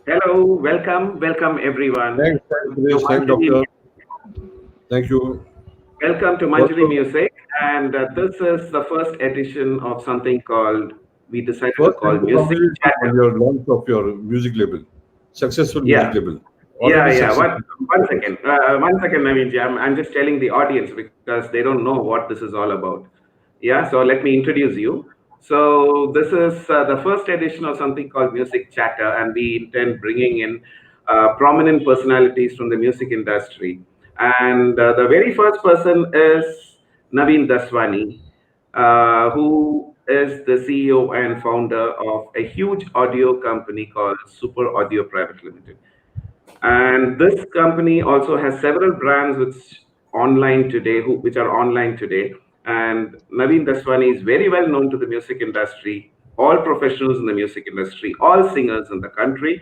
Hello, welcome everyone. Thanks, To Suresh. Thanks, Manjari, doctor. Thank you. welcome to Manjari Also, Music, and this is the first edition of something called we decided to first, call thank you. Music Congratulations on Chatter. your launch of your music label, successful music Yeah, label, yeah, already yeah. successful. One second, Navin ji. I'm just telling the audience because they don't know what this is all about. Yeah, so let me introduce you. So this is the first edition of something called Music Chatter, and we intend bringing in prominent personalities from the music industry. And the very first person is Navin Daswani, who is the CEO and founder of a huge audio company called Super Audio Private Limited. And this company also has several brands which are online today. And Naveen Daswani is very well known to the music industry, all professionals in the music industry, all singers in the country.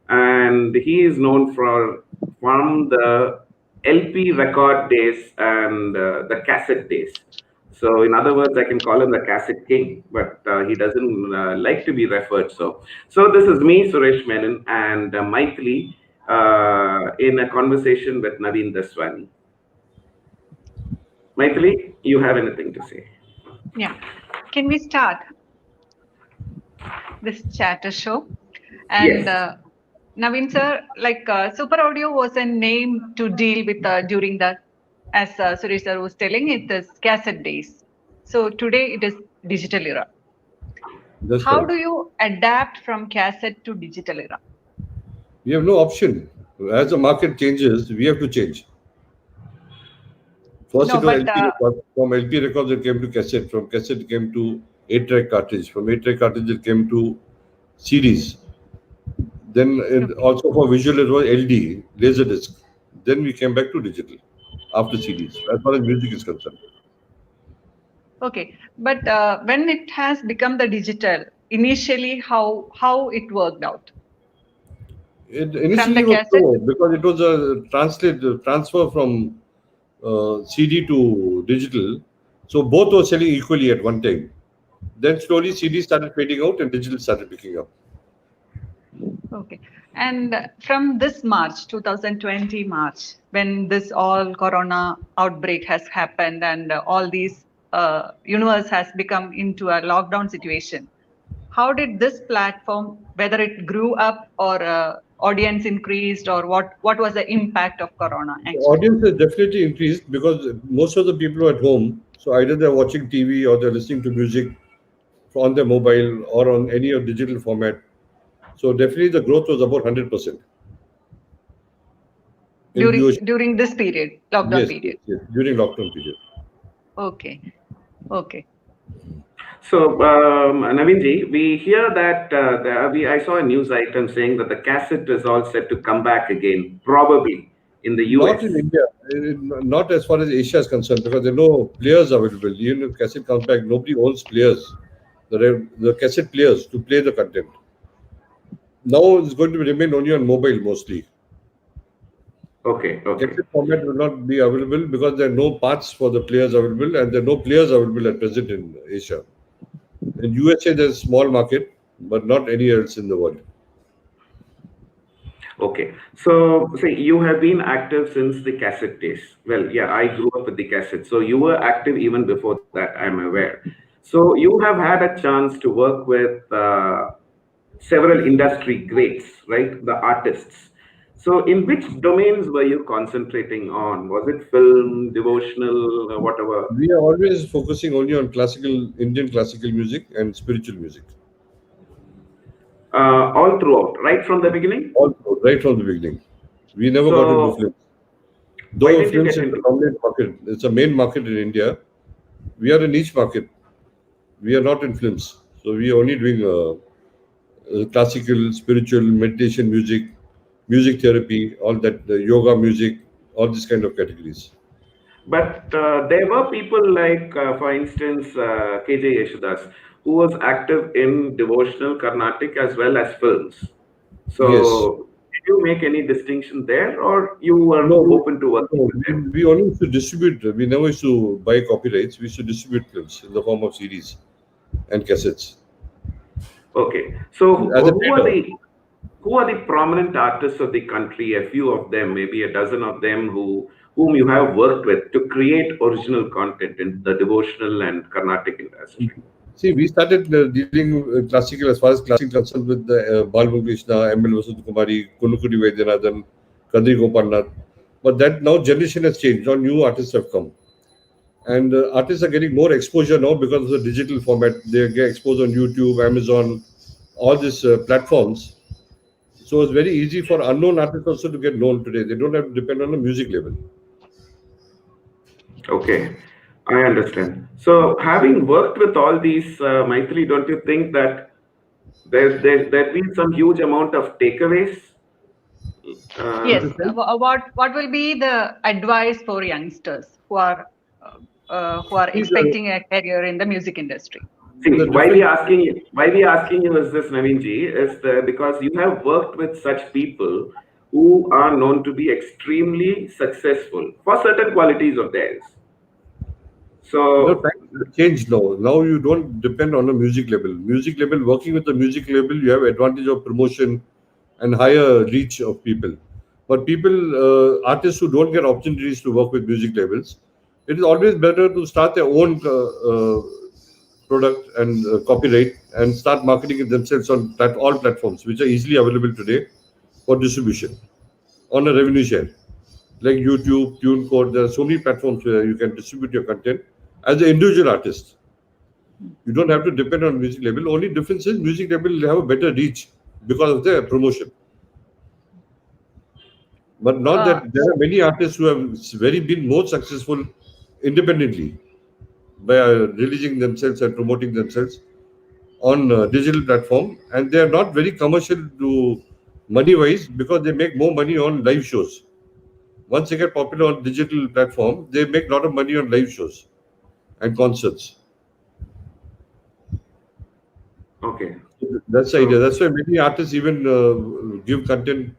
And he is known from the LP record days and the cassette days. So, in other words, I can call him the cassette king, but he doesn't like to be referred so. So, this is me, Suresh Menon, and Maithili in a conversation with Naveen Daswani. Maithili, you have anything to say? Yeah. Can we start this chatter show? And Yes. Naveen sir, Super Audio was a name to deal with during the, as Suresh sir was telling, it is cassette days. So today it is digital era. That's How correct. do you adapt from cassette to digital era? We have no option. As the market changes, we have to change. First, No, it was but LP records. From LP records, it came to cassette. From cassette, it came to 8-track cartridge. From 8-track cartridge, it came to CDs. Then, okay, also for visual, it was LD, Laserdisc. Then we came back to digital after CDs, as far as music is concerned. okay. But when it has become the digital, initially how it worked out It from the initially was cassette? slow because it was a transfer from CD to digital. So both were selling equally at one time. Then slowly CD started fading out and digital started picking up. Okay. And from this March, 2020 March, when this all corona outbreak has happened and all these universe has become into a lockdown situation, how did this platform, whether it grew up or audience increased, or what was the impact of corona The actually? audience has definitely increased because most of the people are at home. So either they're watching TV or they're listening to music on their mobile or on any of digital format. So definitely the growth was about 100% in viewership. During this period, lockdown Yes, yes, period. yes, during lockdown period. Okay. Okay. So, Naveen ji, we hear that I saw a news item saying that the cassette is all set to come back again, probably in the Not in US. India, not as far as Asia is concerned, because there are no players available. Even if cassette comes back, nobody owns players, the cassette players to play the content. Now it's going to remain only on mobile mostly. Okay, okay. Cassette format will not be available because there are no parts for the players available, and there are no players available at present in Asia. In USA, there's a small market, but not anywhere else in the world. Okay. So, see, you have been active since the cassette days. Well, yeah, I grew up with the cassette. So, you were active even before that, I'm aware. So, you have had a chance to work with several industry greats, right? The artists. So, in which domains were you concentrating on? Was it film, devotional, whatever? We are always focusing only on classical Indian classical music and spiritual music. All throughout, right from the beginning? Also, right from the beginning. We never got into So, films. why Though didn't you films get is the into? dominant market, it's a main market in India. We are a niche market. We are not in films. So we are only doing classical, spiritual, meditation music, music therapy, all that, yoga music, all these kind of categories. But there were people like, for instance, KJ Yeshudas, who was active in devotional Carnatic as well as films. Yes. So, did you make any distinction there, or you were No, open to working no, with them? we only used to distribute. We never used to buy copyrights. We used to distribute films in the form of CDs and cassettes Okay. So, as a who are trader. the who are the prominent artists of the country? A few of them, maybe a dozen of them, whom you have worked with to create original content in the devotional and Carnatic industry. See, we started dealing classical as far as classical concerned with the Balmu Krishna, M.L. Vasant Kumari, Kunukudi Vaidyanathan, Kadri Gopalnath. But that now generation has changed. Now new artists have come. And artists are getting more exposure now because of the digital format. They get exposed on YouTube, Amazon, all these platforms. So it's very easy for unknown artists also to get known today. They don't have to depend on a music label. Okay, I understand. So, having worked with all these, Maithili, don't you think that there's been some huge amount of takeaways? Yes. Uh, What will be the advice for youngsters who are See, the, expecting a career in the music industry? See, the difference. why we asking you is this, Naveen ji, is because you have worked with such people who are known to be extremely successful for certain qualities of theirs. So, Times have changed now. Now you don't depend on a music label. Music label, working with the music label, you have advantage of promotion and higher reach of people. But people, artists who don't get opportunities to work with music labels, it is always better to start their own product and copyright and start marketing it themselves on all platforms, which are easily available today for distribution on a revenue share. Like YouTube, TuneCode, there are so many platforms where you can distribute your content as an individual artist. You don't have to depend on music label. Only difference is music label will have a better reach because of their promotion. But not Uh, that there are many artists who have very been more successful independently by releasing themselves and promoting themselves on digital platform, and they are not very commercial to money wise because they make more money on live shows. Once they get popular on digital platform, they make a lot of money on live shows and concerts. okay. That's the idea. So, That's why many artists even give content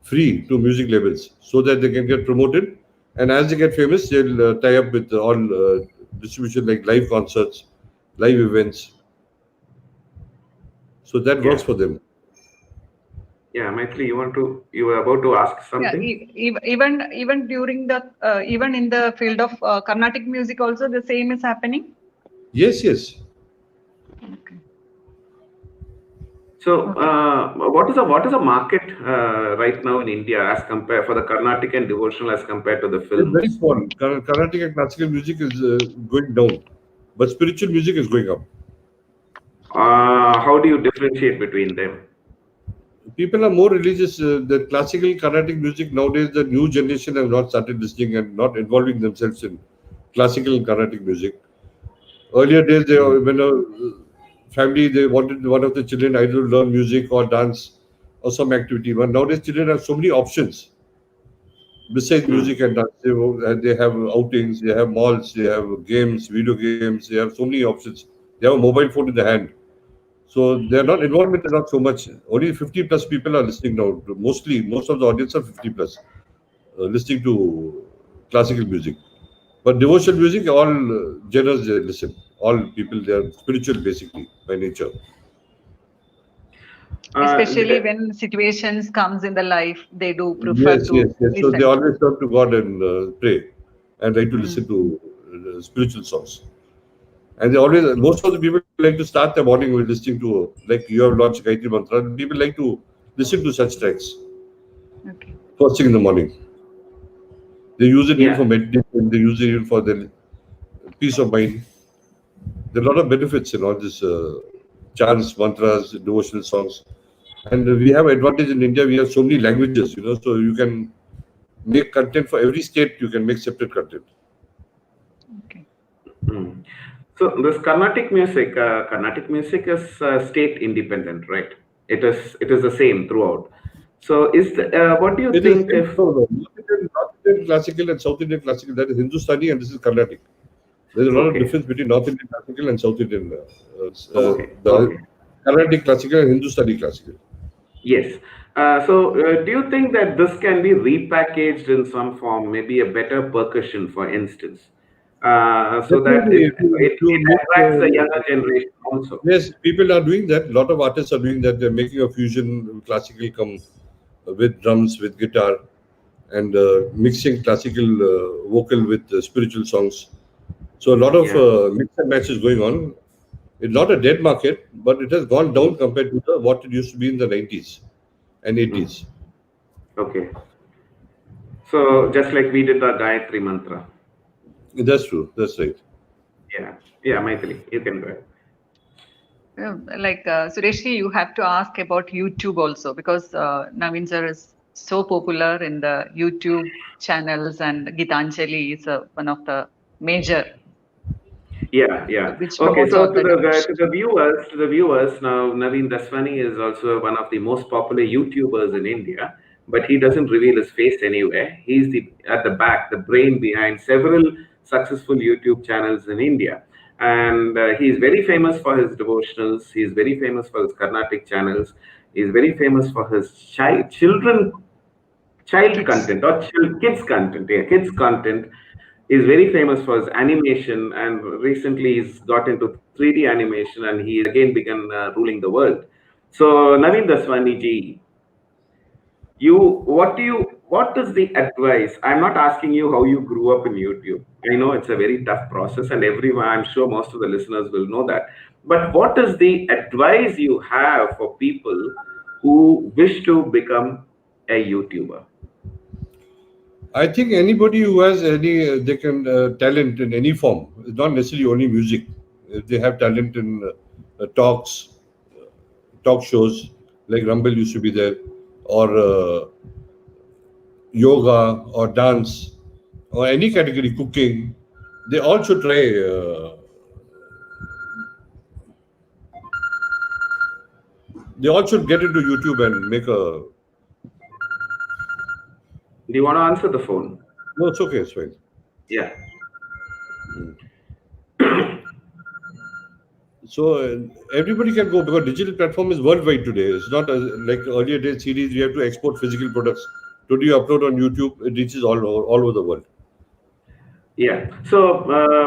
free to music labels so that they can get promoted. And as they get famous, they'll tie up with all distribution like live concerts, live events. So that yeah. works for them. Yeah, Maithili, you were about to ask yeah. something? Even during the even in the field of Carnatic music also the same is happening. Yes, yes. Okay. So, Okay. what is the market right now in India as compared for the Carnatic and devotional as compared to the It's very films? small. Carnatic and classical music is going down, but spiritual music is going up. How do you differentiate between them? People are more religious. The classical Carnatic music nowadays, the new generation have not started listening and not involving themselves in classical Carnatic music. Earlier days, when a family they wanted one of the children either to learn music or dance or some activity. But nowadays, children have so many options besides Hmm. music and dance. They have outings, they have malls, they have games, video games. They have so many options. They have a mobile phone in the hand. So they are not involvement is not so much. Only 50 plus people are listening now. Mostly, most of the audience are 50 plus listening to classical music. But devotional music, all genres they listen. All people they are spiritual basically by nature. Especially The, when situations comes in the life, they do prefer Yes, yes, to yes. So they listen. always turn to God and pray, and like to listen Mm. to spiritual songs. And they always, most of the people like to start their morning with listening to, like you have launched Gayatri Mantra. People like to listen to such tracks Okay. first thing in the morning. They use it even for yeah, meditation. They use it even for their peace of mind. There are a lot of benefits in all this chants, mantras, devotional songs. And we have advantage in India. We have so many languages, so you can make content for every state. You can make separate content. Okay. hmm. So this Carnatic music is state independent, right? It is the same throughout. So, what do you It is think same. if? No, no. North Indian classical and South Indian classical. That is Hindustani and this is Carnatic. There's a lot of Okay, difference between North Indian classical and South Indian. okay, The okay. Carnatic classical and Hindustani classical. Yes. So, do you think that this can be repackaged in some form, maybe a better percussion, for instance? so that Definitely, if it you make, attracts the younger generation also. yes, people are doing that. A lot of artists are doing that. They're making a fusion classical come with drums, with guitar, and mixing classical vocal with spiritual songs. So a lot of Yeah. mix and match is going on. It's not a dead market, but it has gone down compared to what it used to be in the 90s and Mm. 80s. Okay. So just like we did the Gayatri Mantra. That's true. That's right. Yeah. Yeah, Maithili, you can go ahead. Like Sureshji, you have to ask about YouTube also because Navin sir is so popular in the YouTube channels, and Gitanjali is one of the major Yeah, yeah. which Okay, promotes so all the devotion. to the viewers now, Navin Daswani is also one of the most popular YouTubers in India, but he doesn't reveal his face anywhere. He's the at the back, the brain behind several successful YouTube channels in India, and he's very famous for his devotionals. He's very famous for his Carnatic channels. He's very famous for his child Kids. content or kids content. Yeah, kids content is very famous for his animation, and recently he's got into 3D animation, and he again begun ruling the world. So, Naveen Daswani ji, you what is the advice? I'm not asking you how you grew up in YouTube. I know it's a very tough process, and everyone, I'm sure most of the listeners will know that. But what is the advice you have for people who wish to become a YouTuber? I think anybody who has any they can talent in any form, not necessarily only music. If they have talent in talk shows like Rumble used to be there, or yoga or dance or any category, cooking, they all should try. They all should get into YouTube and make a. Do you want to answer the phone? No, it's okay. It's fine. Yeah. So everybody can go because digital platform is worldwide today. It's not like earlier days CDs. You have to export physical products. Today you upload on YouTube. It reaches all over the world. Yeah. So,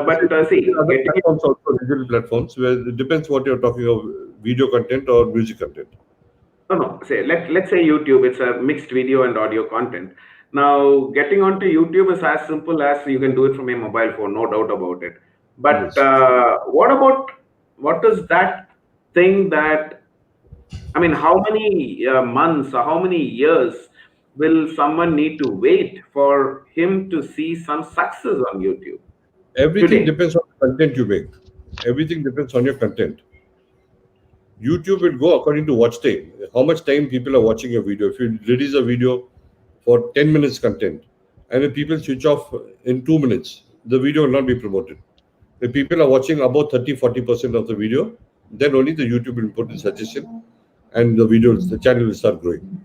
but see, Other platforms also digital platforms where it depends what you're talking of, video content or music content. no, no. Say, let's say YouTube. It's a mixed video and audio content. Now, getting onto YouTube is as simple as you can do it from a mobile phone, no doubt about it. But Yes. what about what is that thing that I mean? How many months or how many years will someone need to wait for him to see some success on YouTube Everything today? depends on the content you make. Everything depends on your content. YouTube will go according to watch time. How much time people are watching your video. If you release a video for 10 minutes content and if people switch off in 2 minutes, the video will not be promoted. If people are watching about 30-40% of the video, then only the YouTube will put a suggestion and the channel will start growing.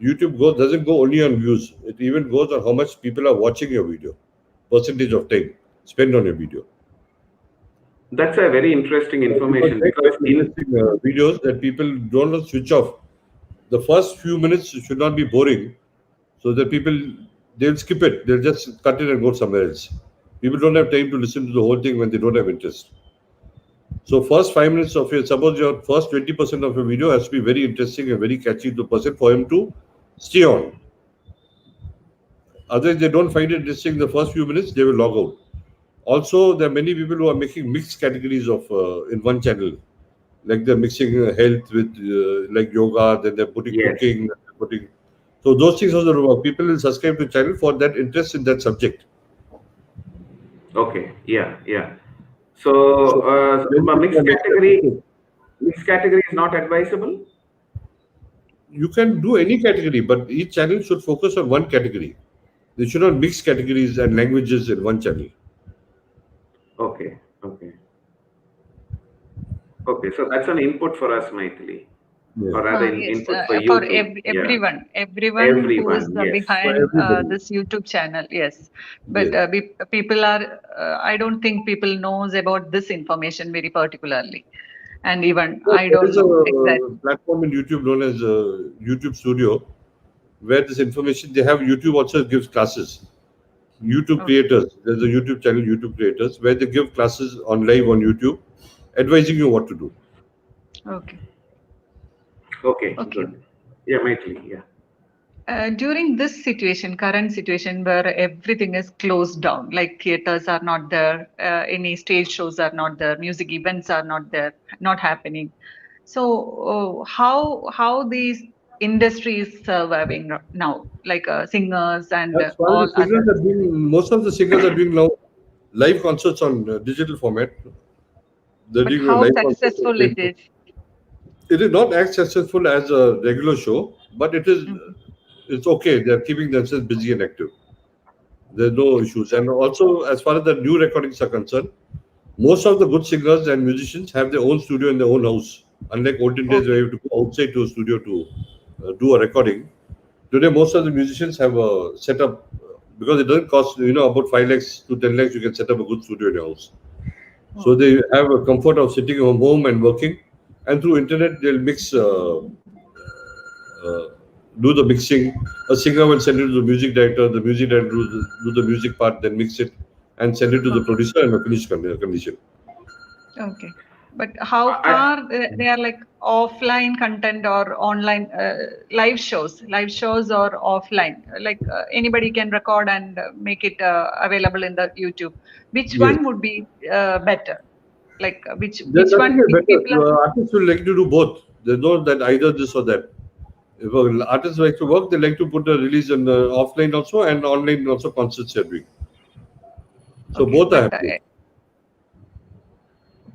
YouTube doesn't go only on views, it even goes on how much people are watching your video, percentage of time spent on your video. That's a very interesting You can information make because very in interesting videos that people don't not switch off. The first few minutes should not be boring, so that people they'll skip it. They'll just cut it and go somewhere else. People don't have time to listen to the whole thing when they don't have interest. So first 5 minutes of your suppose your first 20% of your video has to be very interesting and very catchy to the person for him to stay on. Otherwise, they don't find it interesting the first few minutes, they will log out. Also, there are many people who are making mixed categories of in one channel, like they're mixing health with like yoga, then they're putting yes. cooking, they're putting. So those things also work. People will subscribe to channel for that interest in that subject. Okay, yeah, yeah. So, So many people are making that mistake. mixed category is not advisable. You can do any category, but each channel should focus on one category. They should not mix categories and languages in one channel. Okay, okay, okay. So that's an input for us, Maithili, Yeah. or rather, Yes, input for for YouTube. Yeah, everyone who is everyone. Yes, For behind everybody. this YouTube channel, yes. But Yes. people are, I don't think people knows about this information very particularly, and even So I there don't is a know exactly. platform in YouTube known as YouTube Studio, where this information they have. YouTube also gives classes. YouTube Okay. creators. There's a YouTube channel, YouTube creators, where they give classes on live on YouTube, advising you what to do. Okay. Okay, Okay. good. Yeah, Maitli, yeah. During this situation, current situation where everything is closed down, like theaters are not there, any stage shows are not there, music events are not there, not happening. So, how these industry is surviving now, like singers and As far as the all singers other. are doing, most of the singers are doing now live concerts on digital format. They're But doing a how live concert on successful it Facebook. is? It is not as successful as a regular show, but Mhm. it's okay. They're keeping themselves busy and active. There's no issues. And also, as far as the new recordings are concerned, most of the good singers and musicians have their own studio in their own house. Unlike olden days where Okay. you have to go outside to a studio to do a recording, today most of the musicians have a setup because it doesn't cost about 5 lakhs to 10 lakhs. You can set up a good studio in your house. So Oh, they have a comfort of sitting at home and working, and through internet they'll uh, do the mixing. A singer will send it to the music director. The music director do the music part, then mix it and send it to the okay. producer in a finished condition. Okay. But how I, far they are like offline content or online live shows or offline? Like anybody can record and make it available in the YouTube. Which Yes. one would be better? Like There's which nothing one which better. people are? Artists will like to do both. There's no that either this or that. If an artist likes to work, they like to put a release in offline also and online also concerts they're doing. So Okay, both are but happening.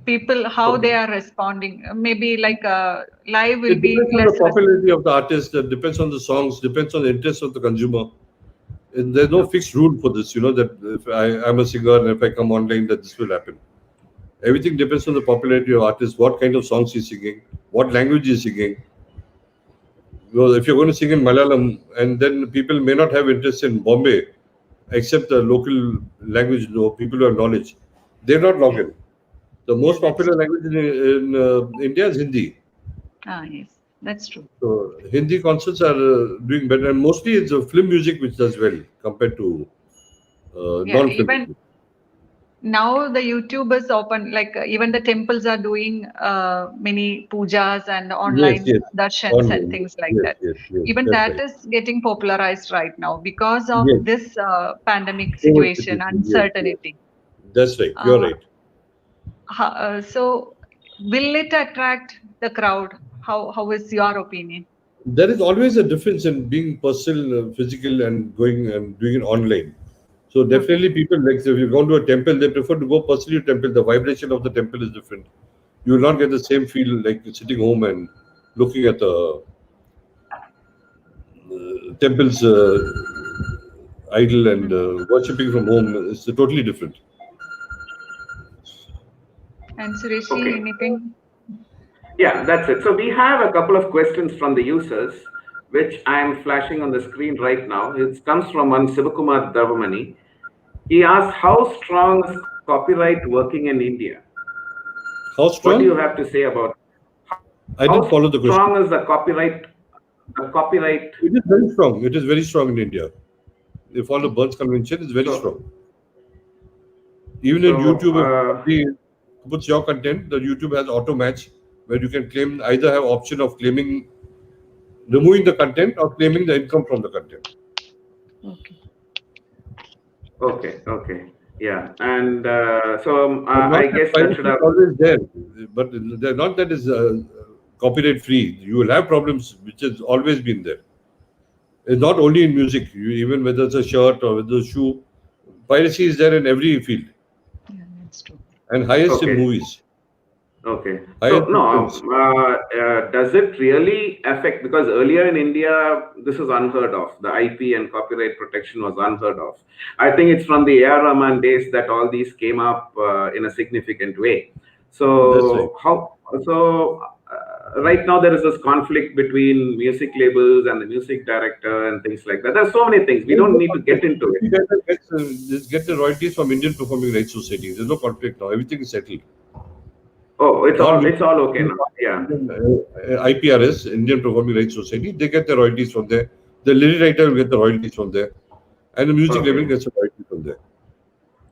people how they okay. are responding? Maybe like live will It be depends on the less. popularity of the artist. It depends on the songs. Depends on the interest of the consumer. And there's no Okay. fixed rule for this. That if I'm a singer and if I come online, that this will happen. Everything depends on the popularity of artist, what kind of songs he's singing, what language he's singing. Well, if you're going to sing in Malayalam, and then people may not have interest in Bombay, except the local language, people who have knowledge, they're not log Yes. in. The Yeah, most that's popular language in India is Hindi. yes, that's true. So Hindi concerts are doing better, and mostly it's film music which does well compared to Yeah, non-film even music. now the YouTube is open, like even the temples are doing many pujas and Yes, online yes, darshans and online. things like Yes, that. yes, yes. Even That's that right. is getting popularized right now because of Yes, this pandemic COVID situation, situation. Yes, yes. uncertainty. That's right. You're Uh, right. so, will it attract the crowd? How is your opinion? There is always a difference in being personal, physical, and going and doing it online. So Okay. definitely, people like if you go to a temple, they prefer to go personally to temple. The vibration of the temple is different. You will not get the same feel like sitting home and looking at the temple's idol and Mhm. worshipping from home. It's totally different. And Sureshi, Okay. anything? Yeah, that's it. So we have a couple of questions from the users, which I'm flashing on the screen right now. It comes from one Sivakumar Davamani. He asks, how strong is copyright working in India? How What do you strong? have to say about I how didn't follow the strong question. is the copyright? It is very strong. It is very strong in India. If follow the Burns Convention, it's very So strong. Even in so YouTube, if somebody puts your content, the YouTube has auto match where you can claim either have option of claiming removing the content or claiming the income from the content. Okay. okay, yeah, and so But not I that guess that should piracy is have. always there, but they're not that is copyright free. You will have problems, which has always been there. It's not only in music, even whether it's a shirt or whether it's a shoe, piracy is there in every field, Yeah, that's true. and highest in Okay. movies, Okay. So highest no, in films. does it really affect? Because earlier in India, this was unheard of. The IP and copyright protection was unheard of. I think it's from the A.R. Rahman days that all these came up in a significant way. That's right. So how? So right now there is this conflict between music labels and the music director and things like that. There's so many things. We There's don't no need to get conflict. into it. Music just get the royalties from Indian Performing Rights Society. There's no conflict now. Everything is settled. Oh, it's All all music it's all okay now. Yeah. IPRS, Indian Performing Rights Society, they get the royalties from there. The lyric writer will get the royalties from there. and the music label Okay. gets a royalty from there.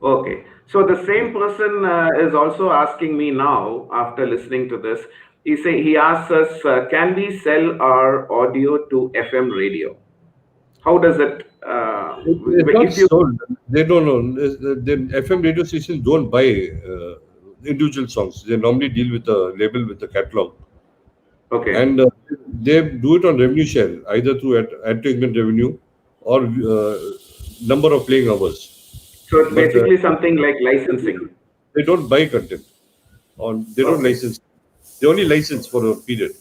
Okay. So the same person is also asking me now after listening to this. He asks us, can we sell our audio to FM radio? How does it? It's not If you sold. They don't know. The FM radio stations don't buy individual songs. They normally deal with the label with the catalog, okay, and they do it on revenue share, either through advertisement revenue or number of playing hours. so it's But basically something like licensing. they don't buy content, or they don't Okay. license. They only license for a period.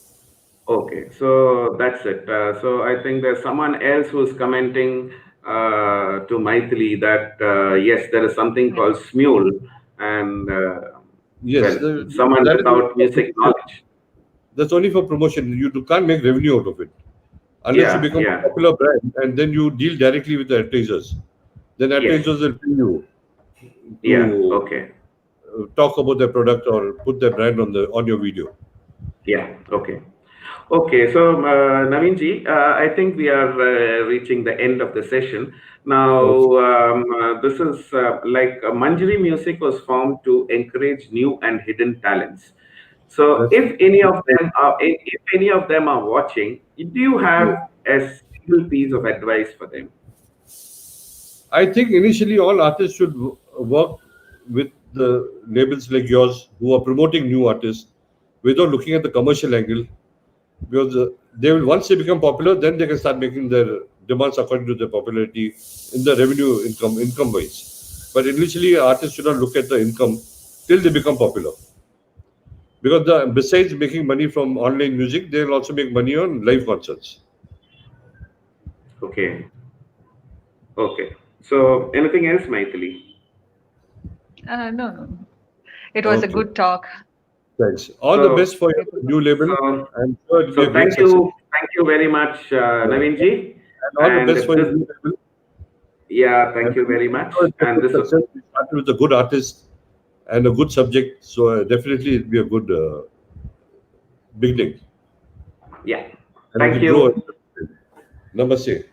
Okay, so that's it. So I think there's someone else who's commenting to Maithili that yes, there is something Yeah. called Smule, and Yes, well, someone that is only without for music promotion. knowledge. That's only for promotion. Can't make revenue out of it unless you Yeah, become a yeah, popular brand and then you deal directly with the advertisers. Then yes, advertisers will pay you yeah, to okay, talk about their product or put their brand on your video. yeah, okay. Okay, so Naveen ji, I think we are reaching the end of the session. Now, Okay, this is like Manjari Music was formed to encourage new and hidden talents. So, that's if any of them are watching, do you have a single piece of advice for them? I think initially all artists should work with the labels like yours who are promoting new artists without looking at the commercial angle, because they will, once they become popular, then they can start making their demands according to their popularity in the revenue income wise. But initially artists should not look at the income till they become popular, because besides making money from online music, they will also make money on live concerts. Okay, okay. So, anything else, Maithili? No, no. It was a Okay, good talk. thanks. All the So, best for It your was new label. so I'm sure it will be a So great success. thank you very much, Yeah. Naveen ji. And all the And best for your this, new label. yeah, thank And you I'm very much. sure it's a And good this, success. We started with a good artist and a good subject, so definitely it'll be a good beginning, yeah, and it thank will grow. you. Namaste.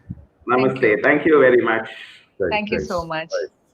Thank you. Namaste. Thank you very much. Thanks. Thank you so Thanks. much. Bye.